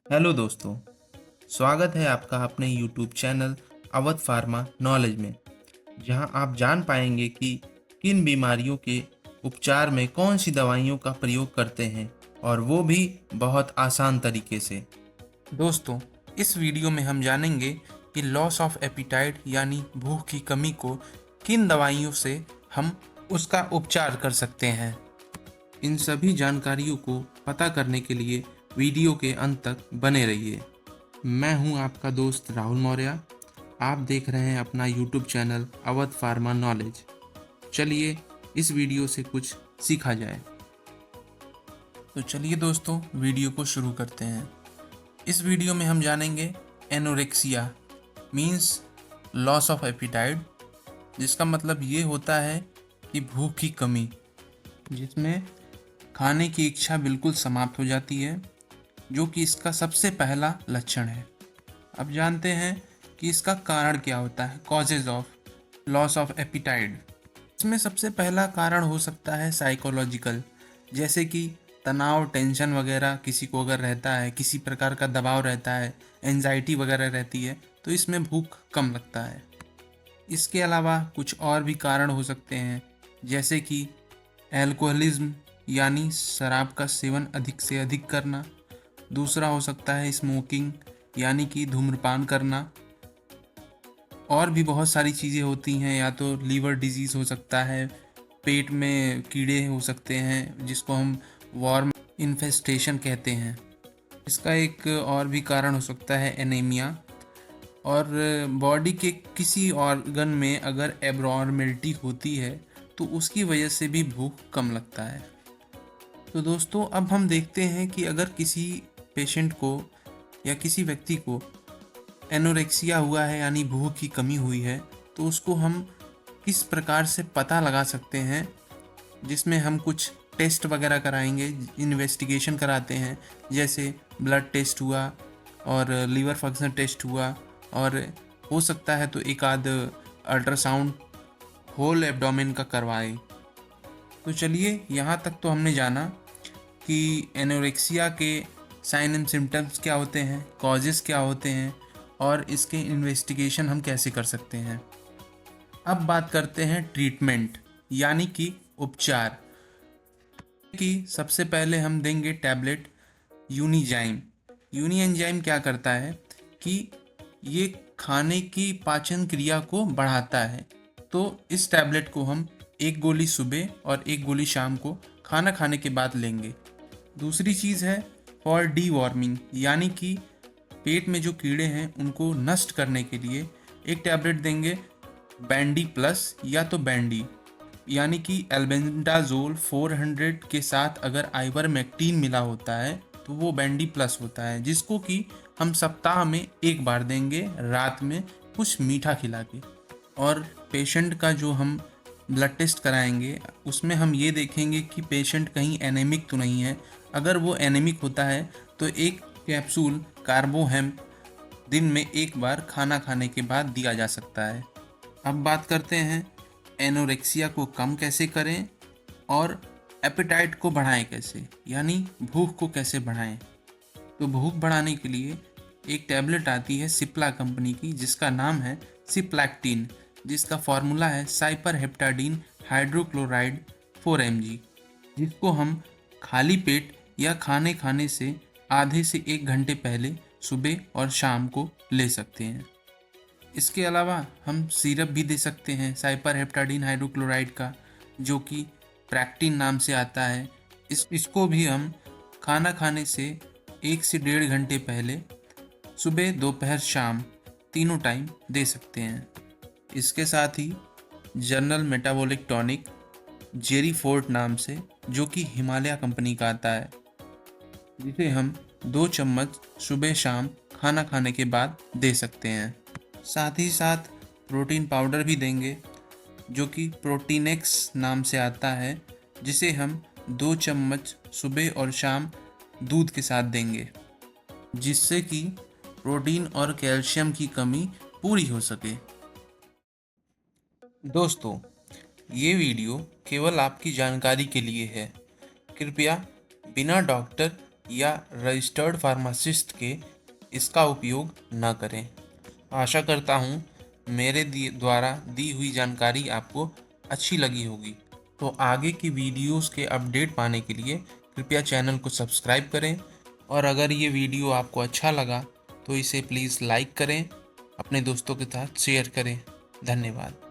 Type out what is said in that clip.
Hello दोस्तों, स्वागत है आपका अपने YouTube channel Awadh pharma knowledge में, जहां आप जान पाएंगे कि किन बीमारियों के उपचार में कौन सी दवाइयों का प्रयोग करते हैं और वो भी बहुत आसान तरीके से। दोस्तों, इस वीडियो में हम जानेंगे कि लॉस ऑफ एपिटाइट यानी भूख की कमी को किन दवाइयों से हम उसका उपचार कर सकते हैं। इन सभी जानकारियों को पता करने के लिए वीडियो के अंत तक बने रहिए। मैं हूं आपका दोस्त राहुल मौर्य। आप देख रहे हैं अपना YouTube channel Awadh pharma knowledge. चलिए इस वीडियो से कुछ सीखा जाए। तो चलिए दोस्तों, वीडियो को शुरू करते हैं। इस वीडियो में हम जानेंगे anorexia means loss of appetite, जिसका मतलब ये होता है कि भूख की कमी, जिसमें खाने की इच्छा बिल्कुल समाप्त हो जाती है, जो कि इसका सबसे पहला लक्षण है। अब जानते हैं कि इसका कारण क्या होता है, causes of loss of appetite. इसमें सबसे पहला कारण हो सकता है साइकोलॉजिकल, जैसे कि तनाव, टेंशन वगैरह किसी को अगर रहता है, किसी प्रकार का दबाव रहता है, एंजाइटी वगैरह रहती है, तो इसमें भूख कम लगता है। इसके अलावा कुछ और भी कारण हो सकते हैं, जैसे कि एल्कोहलिज्म यानी शराब का सेवन अधिक से अधिक करना। दूसरा हो सकता है स्मोकिंग यानी कि धूम्रपान करना। और भी बहुत सारी चीज़ें होती हैं, या तो लीवर डिजीज़ हो सकता है, पेट में कीड़े हो सकते हैं जिसको हम वॉर्म इन्फेस्टेशन कहते हैं। इसका एक और भी कारण हो सकता है एनीमिया। और बॉडी के किसी ऑर्गन में अगर एब्नॉर्मेलिटी होती है तो उसकी वजह से भी भूख कम लगता है। तो दोस्तों, अब हम देखते हैं कि अगर किसी पेशेंट को या किसी व्यक्ति को एनोरेक्सिया हुआ है यानी भूख की कमी हुई है, तो उसको हम किस प्रकार से पता लगा सकते हैं, जिसमें हम कुछ टेस्ट वगैरह कराएंगे, इन्वेस्टिगेशन कराते हैं, जैसे ब्लड टेस्ट हुआ और लीवर फंक्शन टेस्ट हुआ, और हो सकता है तो एक आध अल्ट्रासाउंड होल एब्डोमेन का करवाएं। तो चलिए, यहाँ तक तो हमने जाना कि एनोरेक्सिया के साइन एंड सिम्टम्स क्या होते हैं, कॉजेस क्या होते हैं, और इसके इन्वेस्टिगेशन हम कैसे कर सकते हैं। अब बात करते हैं ट्रीटमेंट यानी कि उपचार की। सबसे पहले हम देंगे टैबलेट यूनिजाइम। यूनिएंजाइम क्या करता है कि ये खाने की पाचन क्रिया को बढ़ाता है। तो इस टैबलेट को हम एक गोली सुबह और एक गोली शाम को खाना खाने के बाद लेंगे। दूसरी चीज़ है फॉर डीवॉर्मिंग, यानी कि पेट में जो कीड़े हैं उनको नष्ट करने के लिए एक टैबलेट देंगे बैंडी प्लस या तो बैंडी, यानी कि एल्बेंडाजोल 400 के साथ अगर आइवरमेक्टिन मिला होता है तो वो बैंडी प्लस होता है, जिसको कि हम सप्ताह में एक बार देंगे रात में कुछ मीठा खिला के। और पेशेंट का जो हम ब्लड टेस्ट कराएंगे उसमें हम ये देखेंगे कि पेशेंट कहीं एनेमिक तो नहीं है। अगर वो एनेमिक होता है तो एक कैप्सूल कार्बोहेम दिन में एक बार खाना खाने के बाद दिया जा सकता है। अब बात करते हैं एनोरेक्सिया को कम कैसे करें और एपेटाइट को बढ़ाएं कैसे, यानी भूख को कैसे बढ़ाएं। तो भूख बढ़ाने के लिए एक टैबलेट आती है सिप्ला कंपनी की, जिसका नाम है सिप्लैक्टिन, जिसका फॉर्मूला है साइपर हेप्टाडीन हाइड्रोक्लोराइड 4 mg, जिसको हम खाली पेट या खाने खाने से आधे से 1 घंटे पहले सुबह और शाम को ले सकते हैं। इसके अलावा हम सिरप भी दे सकते हैं साइपर हेप्टाडीन हाइड्रोक्लोराइड का, जो कि प्रैक्टिन नाम से आता है। इसको भी हम खाना खाने से 1 से 1.5 घंटे पहले सुबह, दोपहर, शाम तीनों टाइम दे सकते हैं। इसके साथ ही general metabolic tonic Geriforte नाम से, जो कि हिमालय कंपनी का आता है, जिसे हम 2 चम्मच सुबह शाम खाना खाने के बाद दे सकते हैं। साथ ही साथ प्रोटीन पाउडर भी देंगे, जो कि प्रोटीनेक्स नाम से आता है, जिसे हम 2 चम्मच सुबह और शाम दूध के साथ देंगे, जिससे कि प्रोटीन और कैल्शियम की कमी पूरी हो सके। दोस्तों, ये वीडियो केवल आपकी जानकारी के लिए है। कृपया बिना डॉक्टर या रजिस्टर्ड फार्मासिस्ट के इसका उपयोग न करें। आशा करता हूँ मेरे द्वारा दी हुई जानकारी आपको अच्छी लगी होगी। तो आगे की वीडियोस के अपडेट पाने के लिए कृपया चैनल को सब्सक्राइब करें, और अगर ये वीडियो आपको अच्छा लगा तो इसे प्लीज़ लाइक करें, अपने दोस्तों के साथ शेयर करें। धन्यवाद।